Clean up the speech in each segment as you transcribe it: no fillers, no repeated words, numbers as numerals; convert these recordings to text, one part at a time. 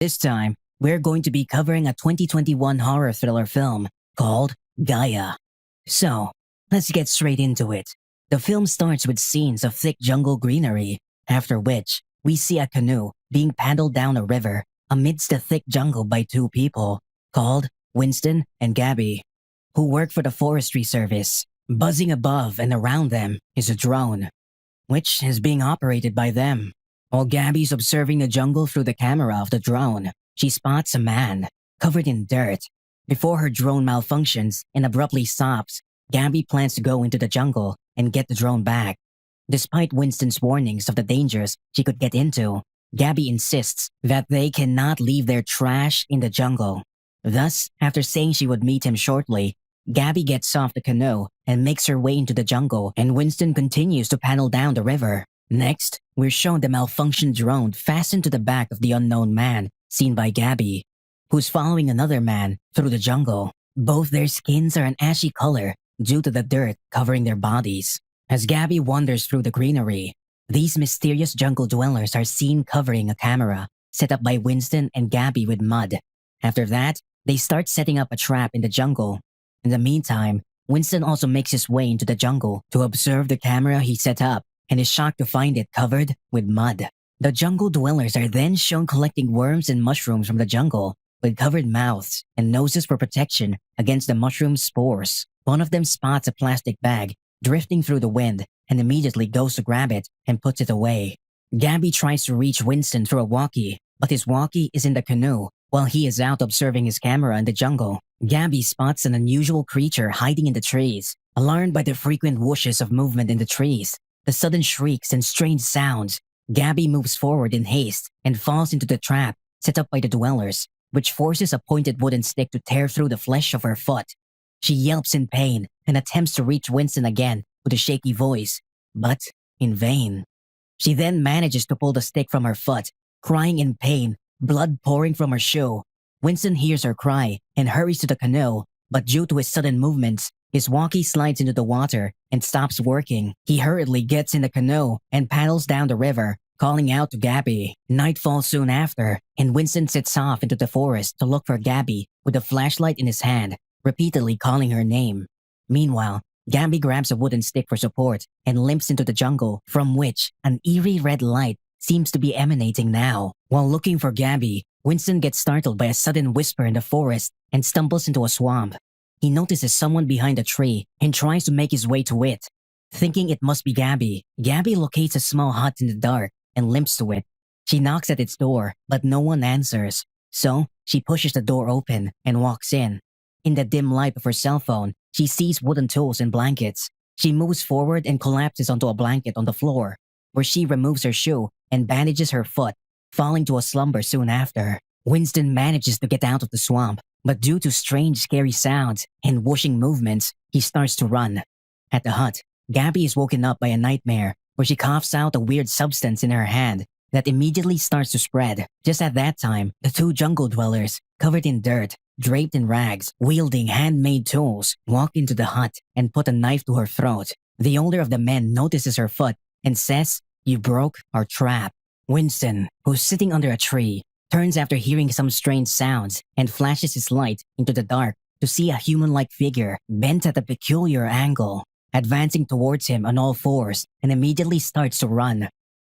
This time, we're going to be covering a 2021 horror thriller film called Gaia. So, let's get straight into it. The film starts with scenes of thick jungle greenery, after which we see a canoe being paddled down a river amidst the thick jungle by two people called Winston and Gabby, who work for the forestry service. Buzzing above and around them is a drone, which is being operated by them. While Gabby's observing the jungle through the camera of the drone, she spots a man covered in dirt. Before her drone malfunctions and abruptly stops, Gabby plans to go into the jungle and get the drone back. Despite Winston's warnings of the dangers she could get into, Gabby insists that they cannot leave their trash in the jungle. Thus, after saying she would meet him shortly, Gabby gets off the canoe and makes her way into the jungle, and Winston continues to paddle down the river. Next, we're shown the malfunctioned drone fastened to the back of the unknown man, seen by Gabby, who's following another man through the jungle. Both their skins are an ashy color due to the dirt covering their bodies. As Gabby wanders through the greenery, these mysterious jungle dwellers are seen covering a camera set up by Winston and Gabby with mud. After that, they start setting up a trap in the jungle. In the meantime, Winston also makes his way into the jungle to observe the camera he set up and is shocked to find it covered with mud. The jungle dwellers are then shown collecting worms and mushrooms from the jungle with covered mouths and noses for protection against the mushroom spores. One of them spots a plastic bag drifting through the wind and immediately goes to grab it and puts it away. Gabby tries to reach Winston through a walkie, but his walkie is in the canoe while he is out observing his camera in the jungle. Gabby spots an unusual creature hiding in the trees. Alarmed by the frequent whooshes of movement in the trees, the sudden shrieks and strange sounds, Gabby moves forward in haste and falls into the trap set up by the dwellers, which forces a pointed wooden stick to tear through the flesh of her foot. She yelps in pain and attempts to reach Winston again with a shaky voice, but in vain. She then manages to pull the stick from her foot, crying in pain, blood pouring from her shoe. Winston hears her cry and hurries to the canoe, but due to his sudden movements, his walkie slides into the water and stops working. He hurriedly gets in the canoe and paddles down the river, calling out to Gabby. Night falls soon after, and Winston sets off into the forest to look for Gabby with a flashlight in his hand, repeatedly calling her name. Meanwhile, Gabby grabs a wooden stick for support and limps into the jungle, from which an eerie red light seems to be emanating now. While looking for Gabby, Winston gets startled by a sudden whisper in the forest and stumbles into a swamp. He notices someone behind a tree and tries to make his way to it. Thinking it must be Gabby, Gabby locates a small hut in the dark and limps to it. She knocks at its door, but no one answers. So, she pushes the door open and walks in. In the dim light of her cell phone, she sees wooden tools and blankets. She moves forward and collapses onto a blanket on the floor, where she removes her shoe and bandages her foot, falling to a slumber soon after. Winston manages to get out of the swamp, but due to strange scary sounds and whooshing movements, he starts to run. At the hut, Gabby is woken up by a nightmare where she coughs out a weird substance in her hand that immediately starts to spread. Just at that time, the two jungle dwellers, covered in dirt, draped in rags, wielding handmade tools, walk into the hut and put a knife to her throat. The older of the men notices her foot and says, "You broke our trap." Winston, who's sitting under a tree, turns after hearing some strange sounds and flashes his light into the dark to see a human-like figure bent at a peculiar angle, advancing towards him on all fours and immediately starts to run.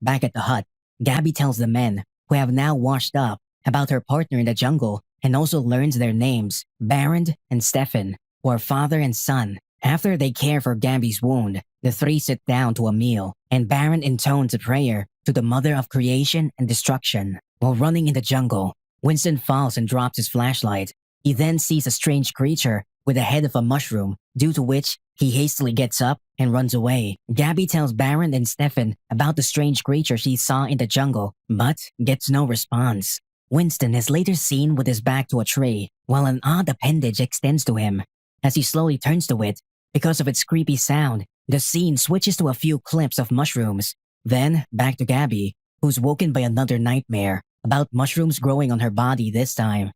Back at the hut, Gabby tells the men, who have now washed up, about her partner in the jungle and also learns their names, Baron and Stefan, who are father and son. After they care for Gabby's wound, the three sit down to a meal, and Baron intones a prayer to the mother of creation and destruction. While running in the jungle, Winston falls and drops his flashlight. He then sees a strange creature with the head of a mushroom, due to which he hastily gets up and runs away. Gabby tells Baron and Stefan about the strange creature she saw in the jungle, but gets no response. Winston is later seen with his back to a tree, while an odd appendage extends to him. As he slowly turns to it, because of its creepy sound, the scene switches to a few clips of mushrooms. Then, back to Gabby, who's woken by another nightmare about mushrooms growing on her body this time.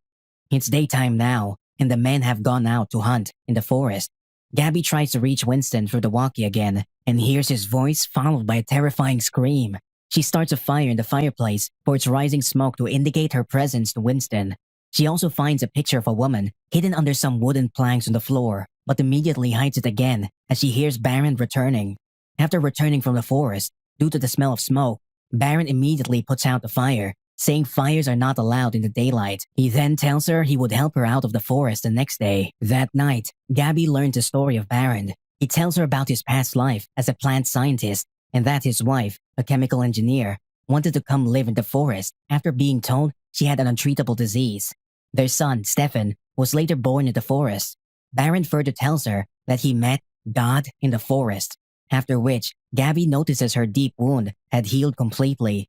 It's daytime now, and the men have gone out to hunt in the forest. Gabby tries to reach Winston through the walkie again and hears his voice followed by a terrifying scream. She starts a fire in the fireplace for its rising smoke to indicate her presence to Winston. She also finds a picture of a woman hidden under some wooden planks on the floor, but immediately hides it again as she hears Baron returning. After returning from the forest, due to the smell of smoke, Baron immediately puts out the fire, saying fires are not allowed in the daylight. He then tells her he would help her out of the forest the next day. That night, Gabby learns the story of Baron. He tells her about his past life as a plant scientist and that his wife, a chemical engineer, wanted to come live in the forest after being told she had an untreatable disease. Their son, Stefan, was later born in the forest. Baron further tells her that he met God in the forest, after which Gabby notices her deep wound had healed completely.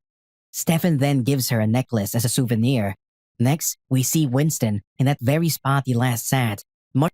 Stefan then gives her a necklace as a souvenir. Next, we see Winston in that very spot he last sat.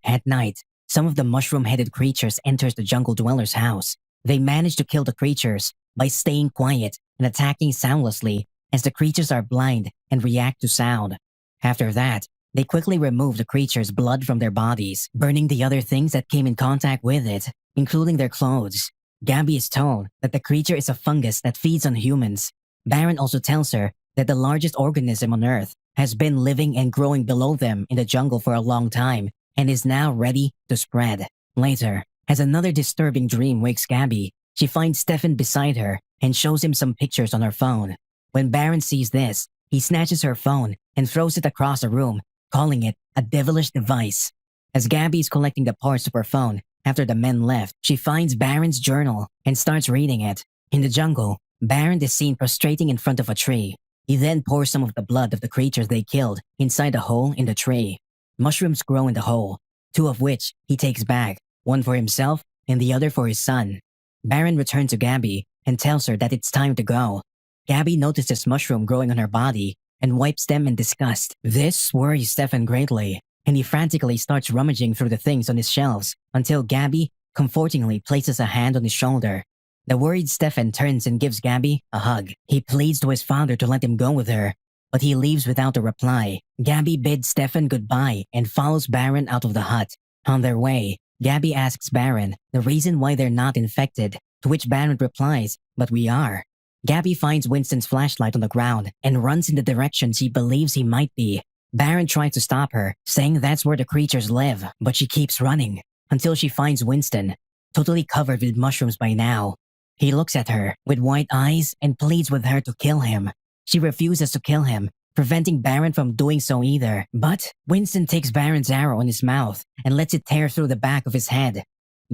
At night, some of the mushroom-headed creatures enters the jungle dweller's house. They manage to kill the creatures by staying quiet and attacking soundlessly, as the creatures are blind and react to sound. After that, they quickly remove the creatures' blood from their bodies, burning the other things that came in contact with it, including their clothes. Gabby is told that the creature is a fungus that feeds on humans. Baron also tells her that the largest organism on Earth has been living and growing below them in the jungle for a long time and is now ready to spread. Later, as another disturbing dream wakes Gabby, she finds Stefan beside her and shows him some pictures on her phone. When Baron sees this, he snatches her phone and throws it across the room, calling it a devilish device. As Gabby is collecting the parts of her phone after the men left, she finds Baron's journal and starts reading it. In the jungle, Baron is seen prostrating in front of a tree. He then pours some of the blood of the creatures they killed inside a hole in the tree. Mushrooms grow in the hole, two of which he takes back, one for himself and the other for his son. Baron returns to Gabby and tells her that it's time to go. Gabby notices mushroom growing on her body and wipes them in disgust. This worries Stefan greatly, and he frantically starts rummaging through the things on his shelves until Gabby comfortingly places a hand on his shoulder. The worried Stefan turns and gives Gabby a hug. He pleads to his father to let him go with her, but he leaves without a reply. Gabby bids Stefan goodbye and follows Baron out of the hut. On their way, Gabby asks Baron the reason why they're not infected, to which Baron replies, "But we are." Gabby finds Winston's flashlight on the ground and runs in the direction she believes he might be. Baron tries to stop her, saying that's where the creatures live, but she keeps running until she finds Winston, totally covered with mushrooms by now. He looks at her with wide eyes and pleads with her to kill him. She refuses to kill him, preventing Baron from doing so either. But Winston takes Baron's arrow in his mouth and lets it tear through the back of his head.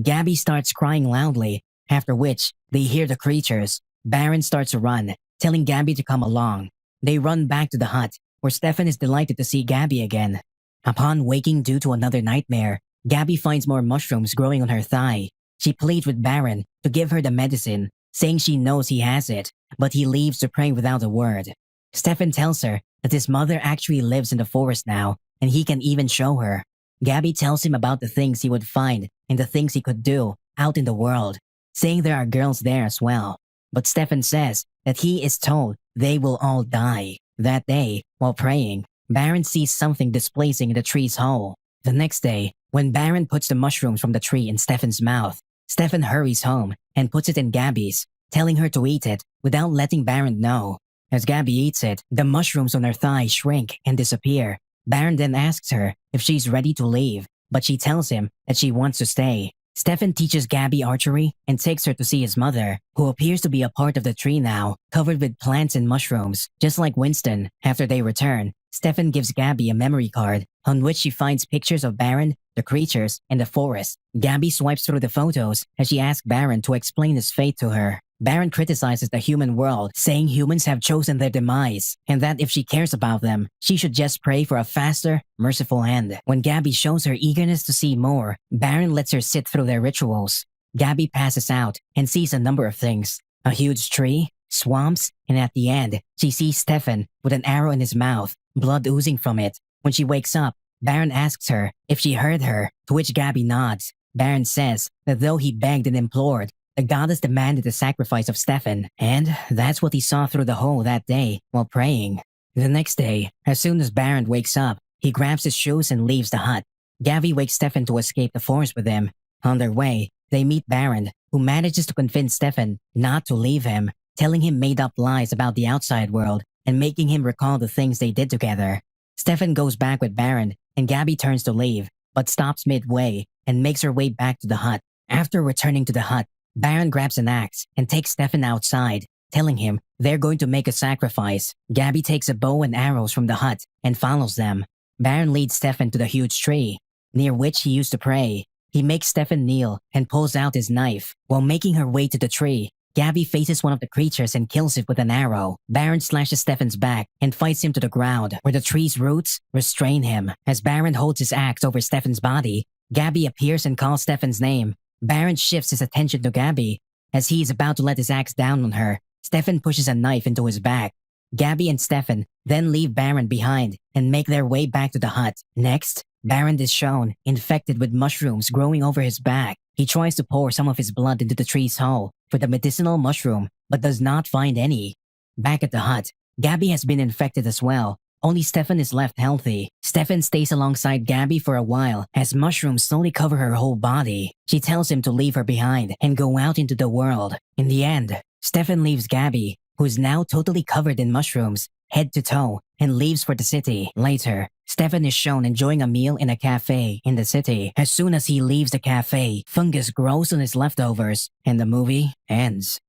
Gabby starts crying loudly, after which they hear the creatures. Baron starts to run, telling Gabby to come along. They run back to the hut, where Stefan is delighted to see Gabby again. Upon waking due to another nightmare, Gabby finds more mushrooms growing on her thigh. She pleads with Baron to give her the medicine, saying she knows he has it, but he leaves to pray without a word. Stefan tells her that his mother actually lives in the forest now, and he can even show her. Gabby tells him about the things he would find and the things he could do out in the world, saying there are girls there as well. But Stefan says that he is told they will all die. That day, while praying, Baron sees something displacing in the tree's hole. The next day, when Baron puts the mushrooms from the tree in Stefan's mouth, Stefan hurries home and puts it in Gabby's, telling her to eat it without letting Baron know. As Gabby eats it, the mushrooms on her thigh shrink and disappear. Baron then asks her if she's ready to leave, but she tells him that she wants to stay. Stefan teaches Gabby archery and takes her to see his mother, who appears to be a part of the tree now, covered with plants and mushrooms. Just like Winston, after they return, Stefan gives Gabby a memory card on which she finds pictures of Baron, the creatures, and the forest. Gabby swipes through the photos as she asks Baron to explain his fate to her. Baron criticizes the human world, saying humans have chosen their demise, and that if she cares about them, she should just pray for a faster, merciful end. When Gabby shows her eagerness to see more, Baron lets her sit through their rituals. Gabby passes out and sees a number of things: a huge tree, swamps, and at the end, she sees Stefan with an arrow in his mouth, blood oozing from it. When she wakes up, Baron asks her if she heard her, to which Gabby nods. Baron says that though he begged and implored, the goddess demanded the sacrifice of Stefan, and that's what he saw through the hole that day while praying. The next day, as soon as Baron wakes up, he grabs his shoes and leaves the hut. Gabby wakes Stefan to escape the forest with him. On their way, they meet Baron, who manages to convince Stefan not to leave him, telling him made-up lies about the outside world and making him recall the things they did together. Stefan goes back with Baron, and Gabby turns to leave, but stops midway and makes her way back to the hut. After returning to the hut, Baron grabs an axe and takes Stefan outside, telling him they're going to make a sacrifice. Gabby takes a bow and arrows from the hut and follows them. Baron leads Stefan to the huge tree, near which he used to pray. He makes Stefan kneel and pulls out his knife. While making her way to the tree, Gabby faces one of the creatures and kills it with an arrow. Baron slashes Stefan's back and fights him to the ground, where the tree's roots restrain him. As Baron holds his axe over Stefan's body, Gabby appears and calls Stefan's name. Baron shifts his attention to Gabby. As he is about to let his axe down on her, Stefan pushes a knife into his back. Gabby and Stefan then leave Baron behind and make their way back to the hut. Next, Baron is shown infected with mushrooms growing over his back. He tries to pour some of his blood into the tree's hole for the medicinal mushroom, but does not find any. Back at the hut, Gabby has been infected as well. Only Stefan is left healthy. Stefan stays alongside Gabby for a while as mushrooms slowly cover her whole body. She tells him to leave her behind and go out into the world. In the end, Stefan leaves Gabby, who is now totally covered in mushrooms, head to toe, and leaves for the city. Later, Stefan is shown enjoying a meal in a cafe in the city. As soon as he leaves the cafe, fungus grows on his leftovers, and the movie ends.